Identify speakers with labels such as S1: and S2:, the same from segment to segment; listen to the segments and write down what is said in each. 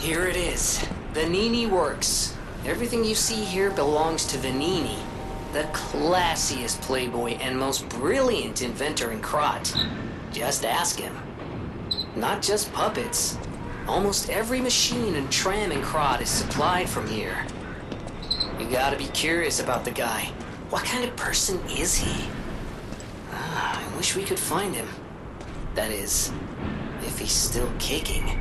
S1: Here it is. Vanini Works. Everything you see here belongs to Vanini, the classiest playboy and most brilliant inventor in Krat. Just ask him. Not just puppets. Almost every machine and tram in Krat is supplied from here. You gotta be curious about the guy. What kind of person is he? I wish we could find him. That is, if he's still kicking.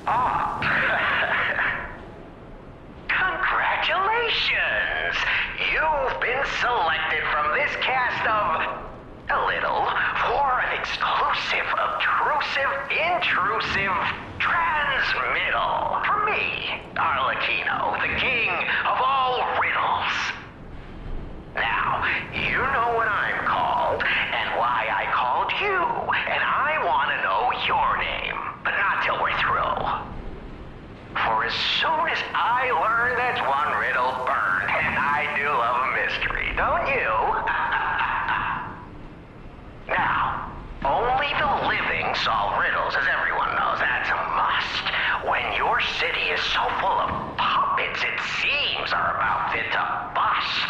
S2: Oh. Congratulations! You've been selected from this cast of a little for an exclusive, obtrusive, intrusive transmittal from me, Arlecchino, the king of all riddles. Now, you know what I'm called and why I called you, and I want to know your name, but not till we're through. For as soon as I learn that's one riddle burned, and I do love a mystery, don't you? Now, only the living solve riddles, as everyone knows. That's a must. When your city is so full of puppets, it seems are about fit to bust.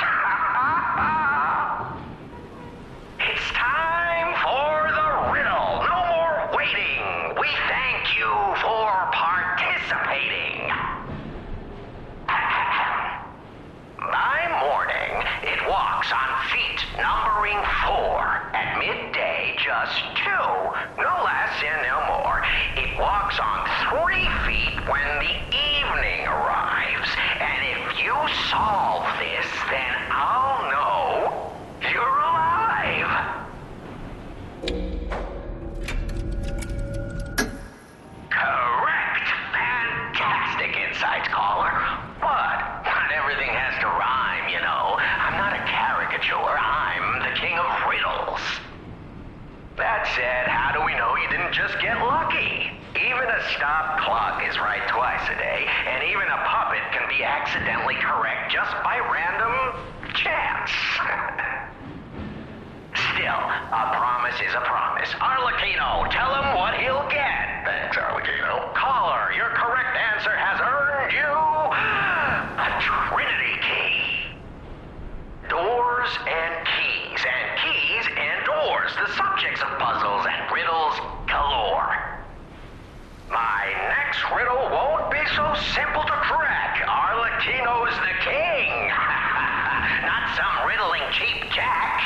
S2: It's time for the riddle. No more waiting. We thank you for participating. By morning, it walks on feet numbering 4. At midday, just 2. No less and no more. It walks on 3 feet when the evening arrives. And if you solve this, then I'll know you're alive. Correct. Fantastic insights, caller. What? Not everything has to rhyme, you know. I'm not a caricature. I'm the king of riddles. That said, how do we know you didn't just get lucky? Even a stopped clock is right twice a day, and even a puppet can be accidentally correct just by random chance. Still, a promise is a promise. Arlecchino, tell him what he'll get. Thanks, Arlecchino. Caller, your correct answer has earned you a Trinity key. Doors and keys and doors, the subjects of puzzles and riddles galore. My next riddle won't be so simple to crack. Arlecchino's the king. Not some riddling cheap jack.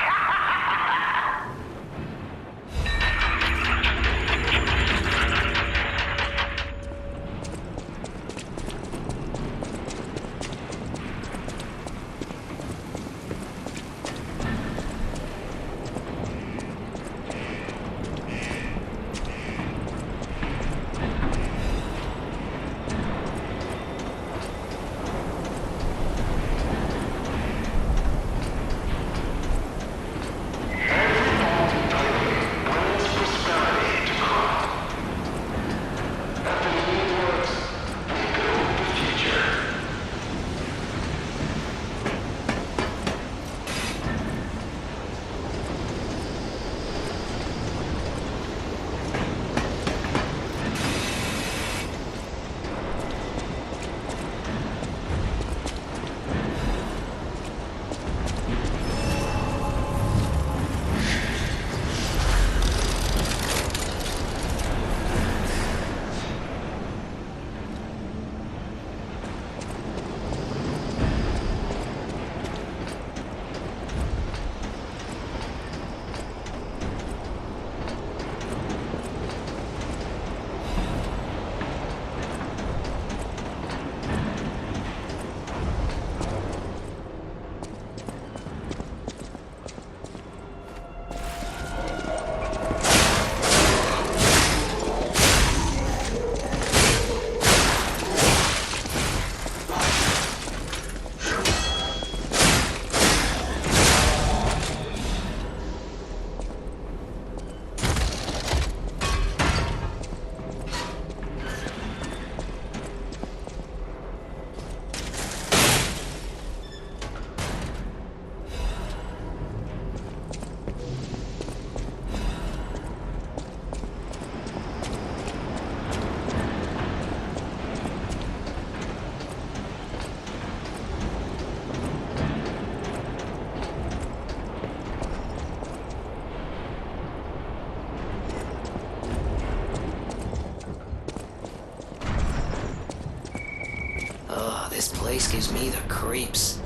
S1: This place gives me the creeps.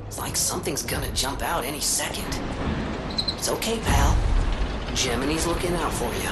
S1: It's like something's gonna jump out any second. It's okay, pal. Gemini's looking out for you.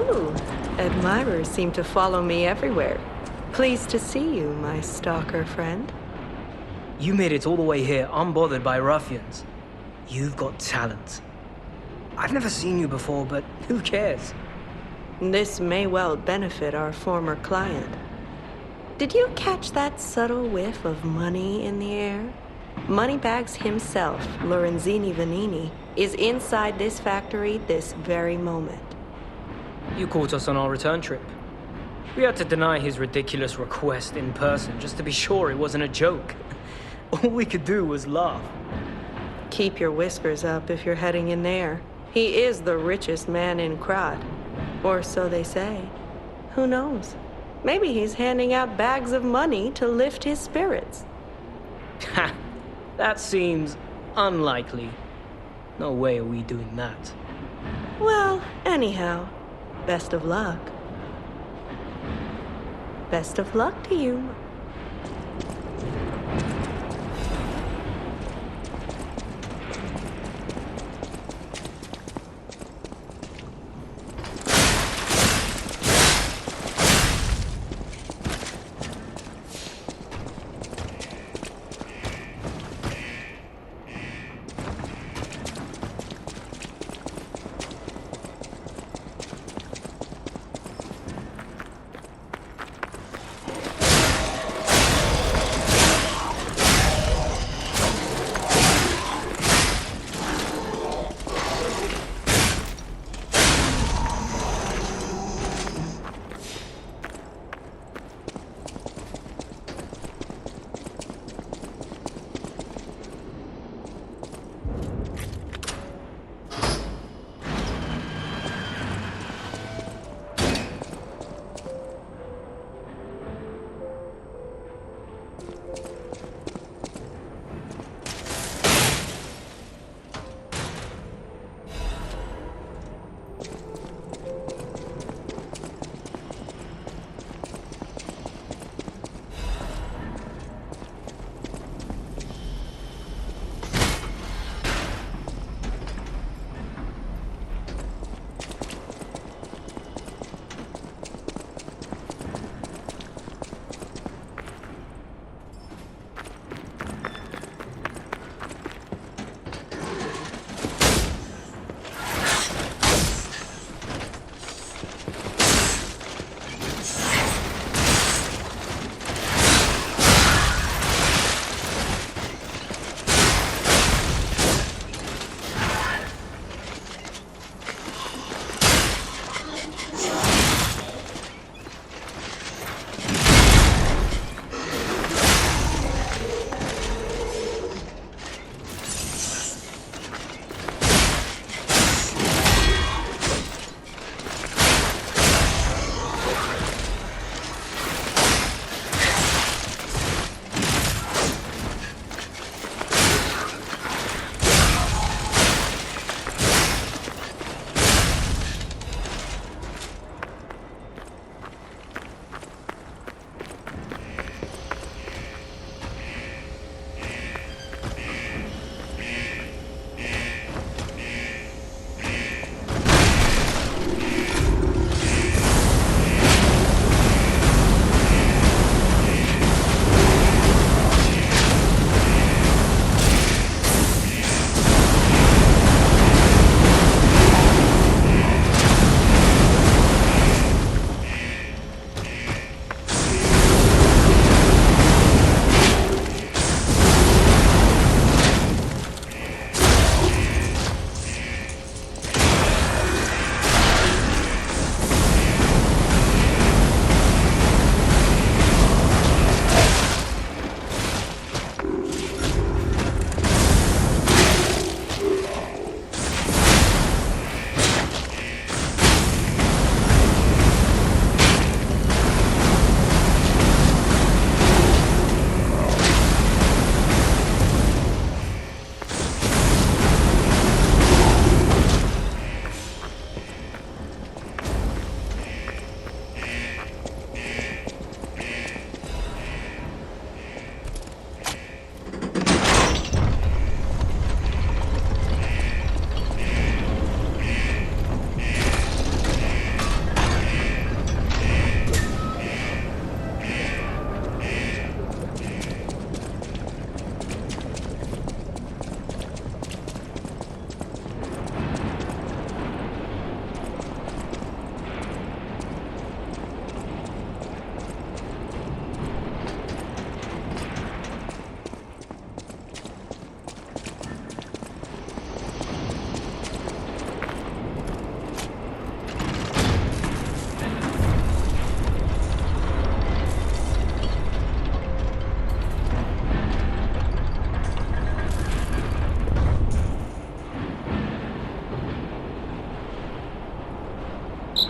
S3: Ooh, admirers seem to follow me everywhere. Pleased to see you, my stalker friend.
S4: You made it all the way here unbothered by ruffians. You've got talent. I've never seen you before, but who cares?
S3: This may well benefit our former client. Did you catch that subtle whiff of money in the air? Moneybags himself, Lorenzini Vanini, is inside this factory this very moment.
S4: You caught us on our return trip. We had to deny his ridiculous request in person just to be sure it wasn't a joke. All we could do was laugh.
S3: Keep your whiskers up if you're heading in there. He is the richest man in Krat. Or so they say. Who knows? Maybe he's handing out bags of money to lift his spirits.
S4: Ha! That seems unlikely. No way are we doing that.
S3: Well, anyhow, best of luck. Best of luck to you.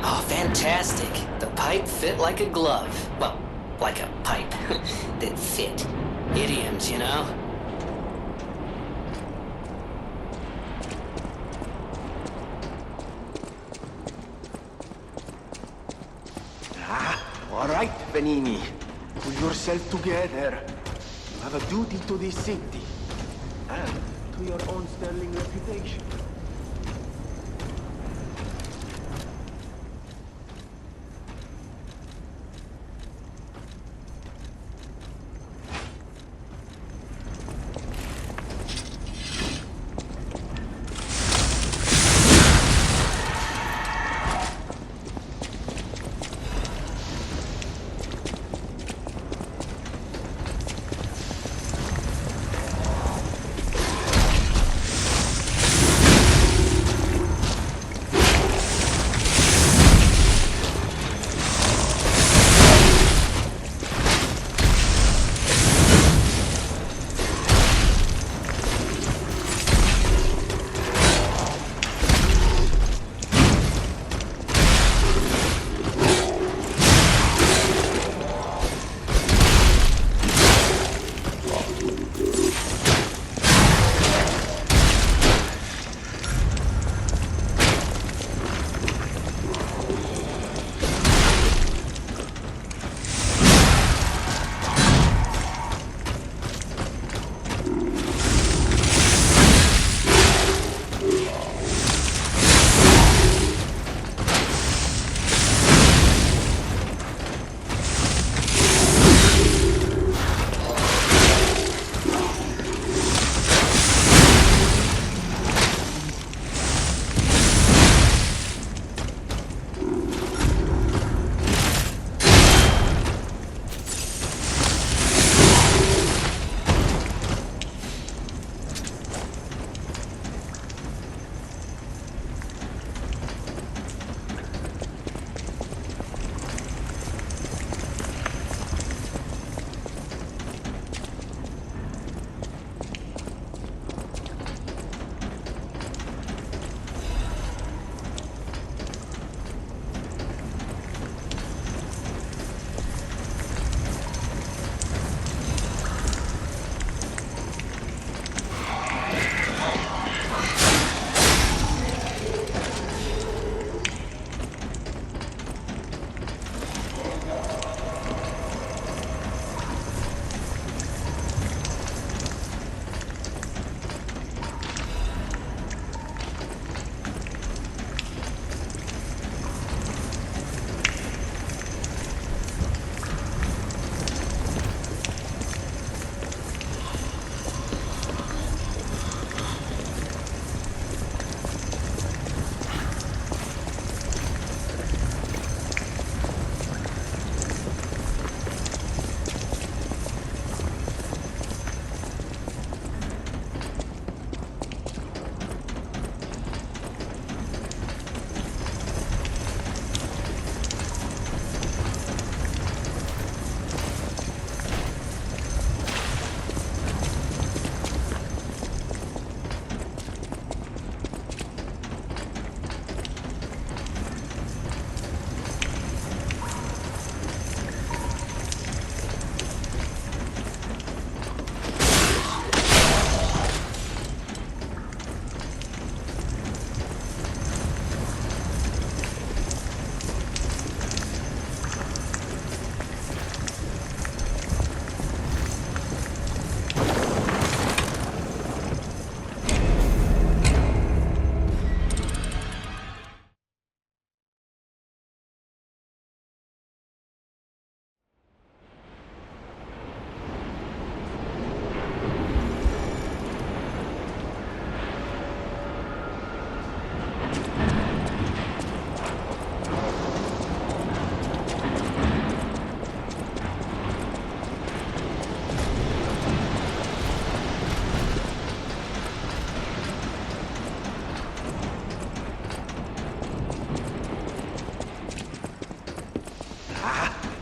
S1: Oh, fantastic. The pipe fit like a glove. Well, like a pipe that fit. Idioms, you know?
S5: All right, Venini. Pull yourself together. You have a duty to this city. And to your own sterling reputation.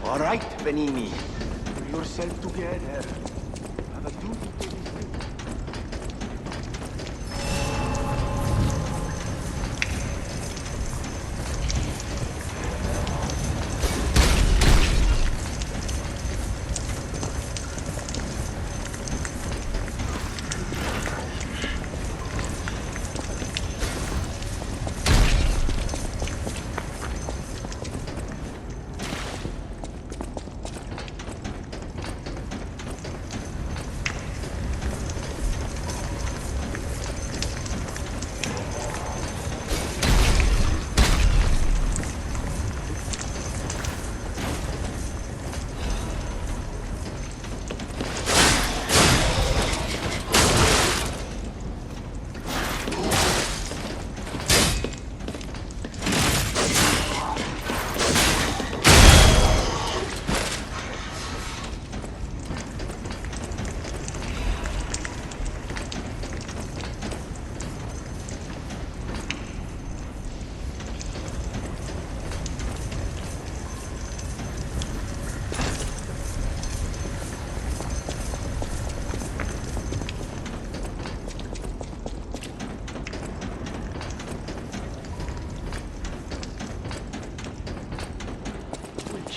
S5: All right, Venini. Pull yourself together. Have a duty to this city.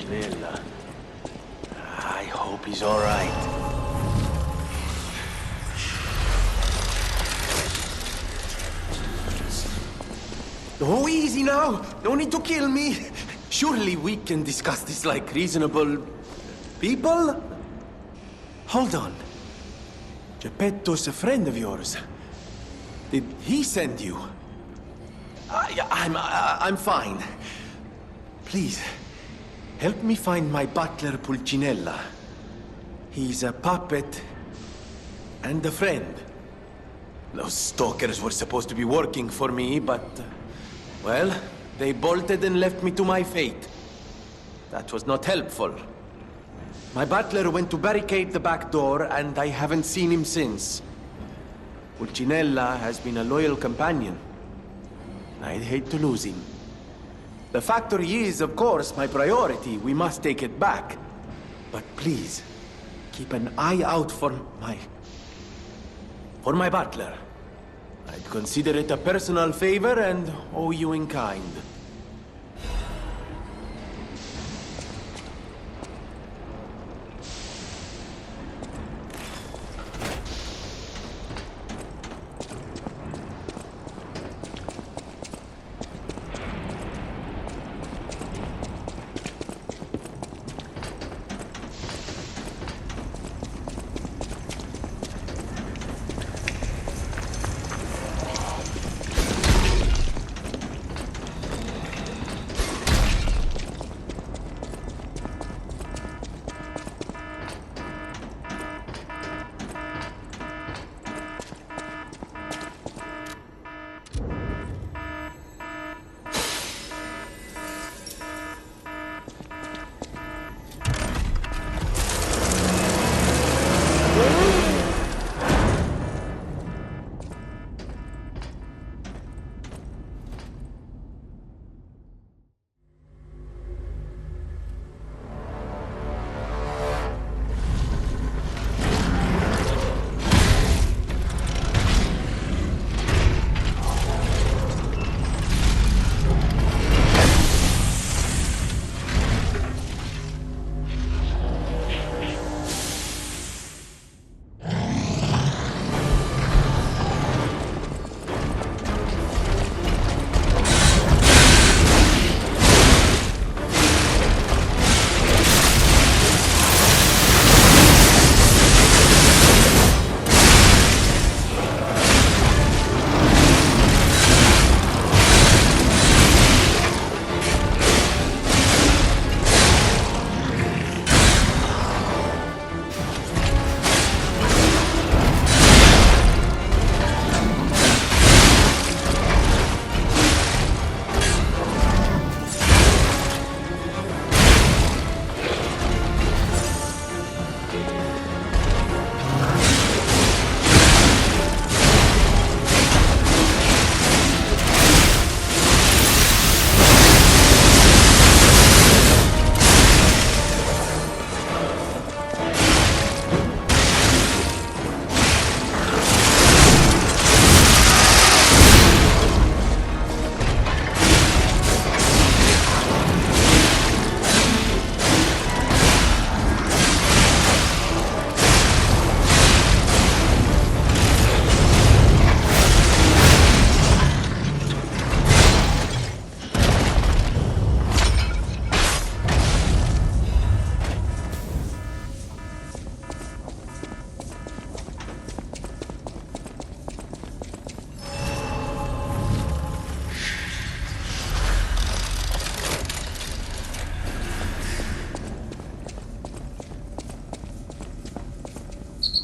S5: Pulcinella. I hope he's all right. Oh, easy now. No need to kill me. Surely we can discuss this like reasonable people? Hold on. Geppetto's a friend of yours. Did he send you? Yeah, I'm fine. Please, help me find my butler Pulcinella. He's a puppet and a friend. Those stalkers were supposed to be working for me, but... well, they bolted and left me to my fate. That was not helpful. My butler went to barricade the back door, and I haven't seen him since. Pulcinella has been a loyal companion. I'd hate to lose him. The factory is, of course, my priority. We must take it back. But please, keep an eye out for my butler. I'd consider it a personal favor and owe you in kind.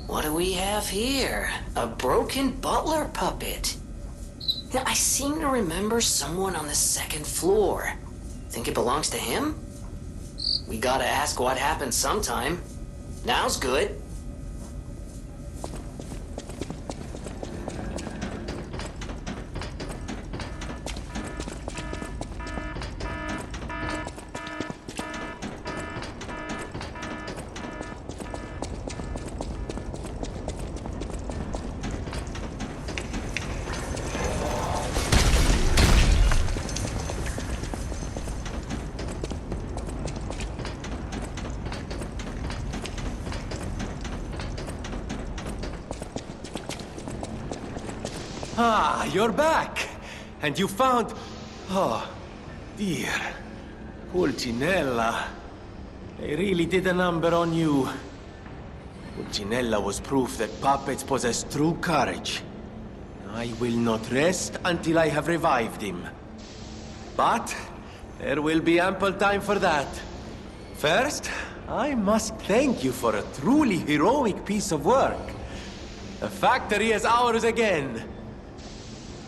S1: What do we have here? A broken butler puppet. Now, I seem to remember someone on the second floor. Think it belongs to him? We gotta ask what happened sometime. Now's good.
S5: Ah, you're back! And you found... Oh, dear. Pulcinella. They really did a number on you. Pulcinella was proof that puppets possess true courage. I will not rest until I have revived him. But there will be ample time for that. First, I must thank you for a truly heroic piece of work. The factory is ours again.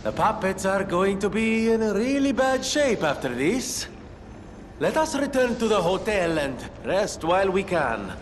S5: The puppets are going to be in really bad shape after this. Let us return to the hotel and rest while we can.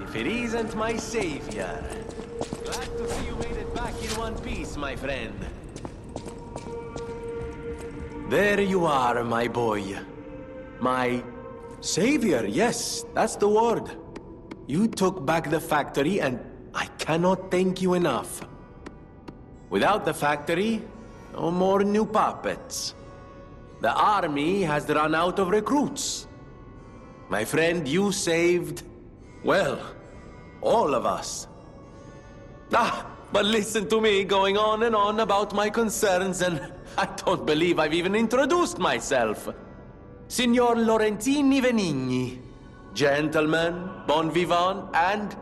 S5: If it isn't my savior. Glad to see you made it back in one piece, my friend. There you are, my boy. My savior, yes, that's the word. You took back the factory, and I cannot thank you enough. Without the factory, no more new puppets. The army has run out of recruits. My friend, you saved, well, all of us. But listen to me going on and on about my concerns, and I don't believe I've even introduced myself. Signor Lorenzini Venigni. Gentleman, bon vivant, and,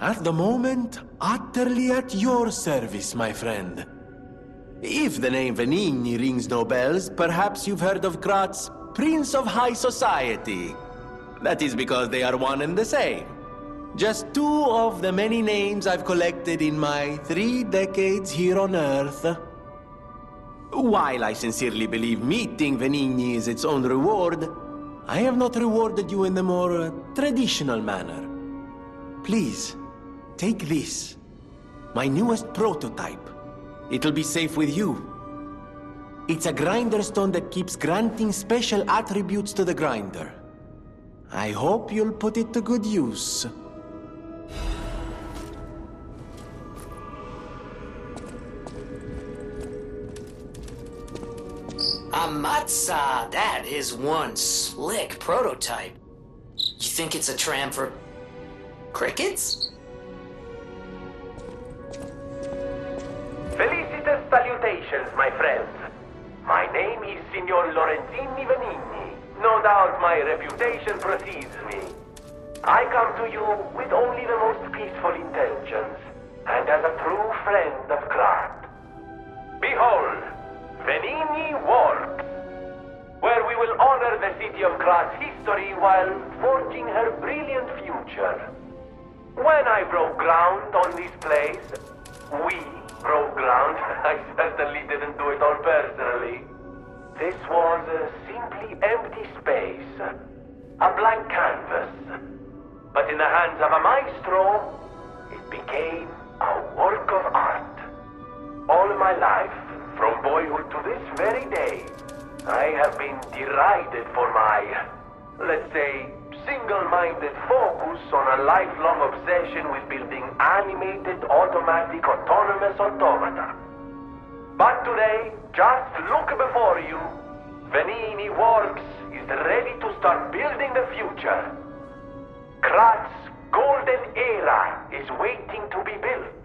S5: at the moment, utterly at your service, my friend. If the name Venigni rings no bells, perhaps you've heard of Graz's Prince of High Society. That is because they are one and the same. Just two of the many names I've collected in my 3 decades here on Earth. While I sincerely believe meeting Venigni is its own reward, I have not rewarded you in the more traditional manner. Please, take this. My newest prototype. It'll be safe with you. It's a grinder stone that keeps granting special attributes to the grinder. I hope you'll put it to good use.
S1: Amatsa, that is one slick prototype. You think it's a tram for crickets?
S2: Felicitous salutations, my friends. My name is Signor Lorenzini Venigni. No doubt my reputation precedes me. I come to you with only the most peaceful intentions, and as a true friend of Krat. Behold, Venigni Works, where we will honor the city of Krat's history while forging her brilliant future. When I broke ground on this place, we broke ground. I certainly didn't do it all personally. This was a simply empty space, a blank canvas. But in the hands of a maestro, it became a work of art. All my life, from boyhood to this very day, I have been derided for my, let's say, single-minded focus on a lifelong obsession with building animated, automatic, autonomous automata. But today, just look before you. Venigni Works is ready to start building the future. Krat's golden era is waiting to be built.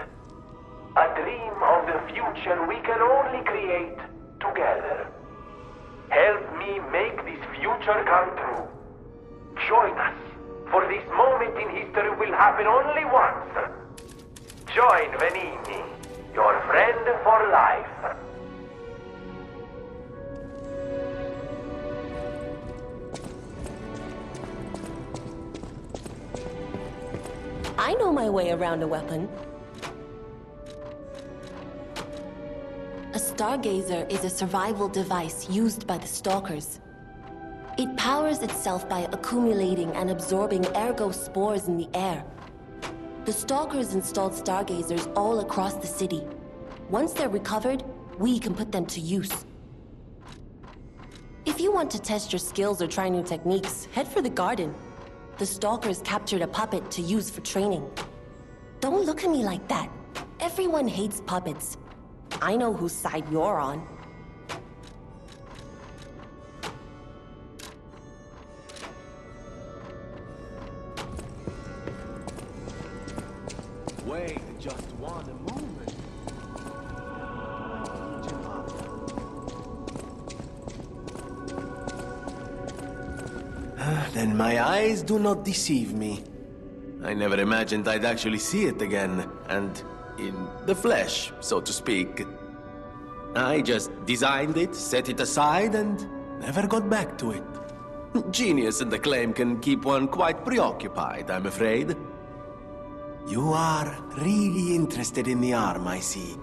S2: A dream of the future we can only create together. Help me make this future come true. Join us, for this moment in history will happen only once. Join Venigni, your friend for life.
S6: I know my way around a weapon. A stargazer is a survival device used by the Stalkers. It powers itself by accumulating and absorbing ergo spores in the air. The Stalkers installed stargazers all across the city. Once they're recovered, we can put them to use. If you want to test your skills or try new techniques, head for the garden. The Stalkers captured a puppet to use for training. Don't look at me like that. Everyone hates puppets. I know whose side you're on.
S5: Wait just one moment. Then my eyes do not deceive me. I never imagined I'd actually see it again, and in the flesh, so to speak. I just designed it, set it aside, and never got back to it. Genius and acclaim can keep one quite preoccupied, I'm afraid. You are really interested in the arm, I see.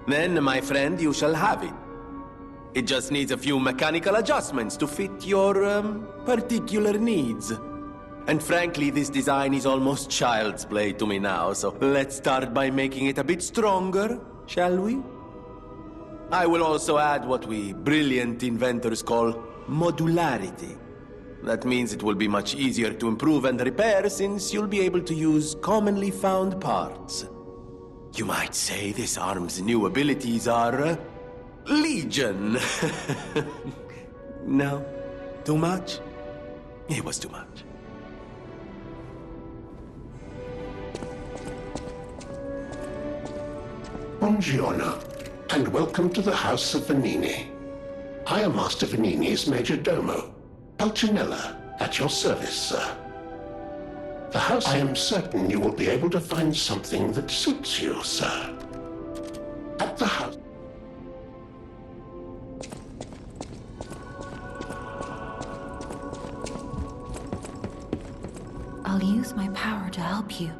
S5: Then, my friend, you shall have it. It just needs a few mechanical adjustments to fit your, particular needs. And frankly, this design is almost child's play to me now, so let's start by making it a bit stronger, shall we? I will also add what we brilliant inventors call modularity. That means it will be much easier to improve and repair since you'll be able to use commonly found parts. You might say this arm's new abilities are, legion. No? Too much? It was too much.
S7: Buongiorno, and welcome to the House of Venini. I am Master Venini's Major Domo, Pulcinella, at your service, sir. The house, I am certain you will be able to find something that suits you, sir. At the house...
S8: I'll use my power to help you.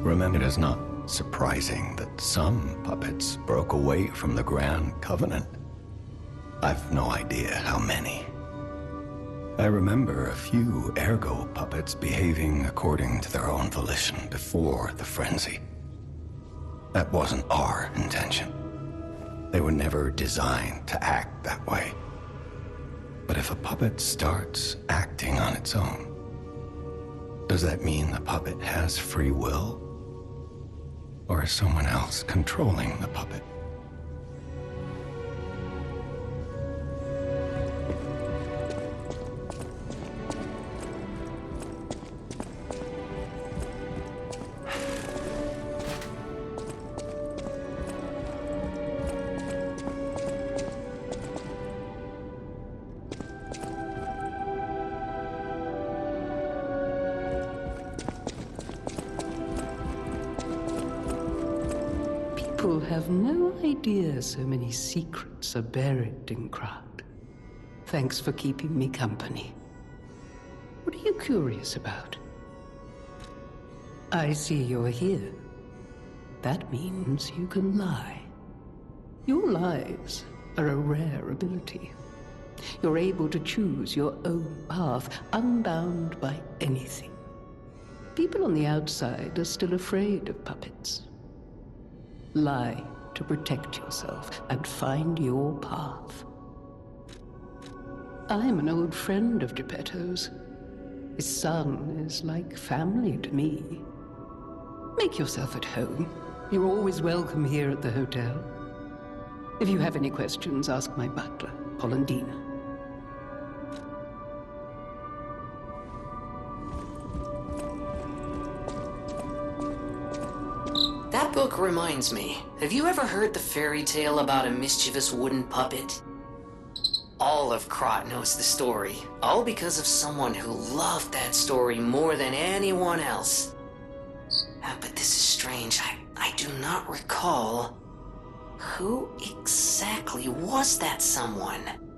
S9: Remember, it is not surprising that some puppets broke away from the Grand Covenant. I've no idea how many. I remember a few ergo puppets behaving according to their own volition before the frenzy. That wasn't our intention. They were never designed to act that way. But if a puppet starts acting on its own, does that mean the puppet has free will? Or is someone else controlling the puppet?
S10: People have no idea so many secrets are buried in Krat. Thanks for keeping me company. What are you curious about? I see you're here. That means you can lie. Your lies are a rare ability. You're able to choose your own path, unbound by anything. People on the outside are still afraid of puppets. Lie to protect yourself and find your path. I'm an old friend of Geppetto's. His son is like family to me. Make yourself at home. You're always welcome here at the hotel. If you have any questions, ask my butler, Polendina.
S1: That book reminds me. Have you ever heard the fairy tale about a mischievous wooden puppet? All of Krat knows the story, all because of someone who loved that story more than anyone else. But this is strange. I do not recall Who exactly was that someone?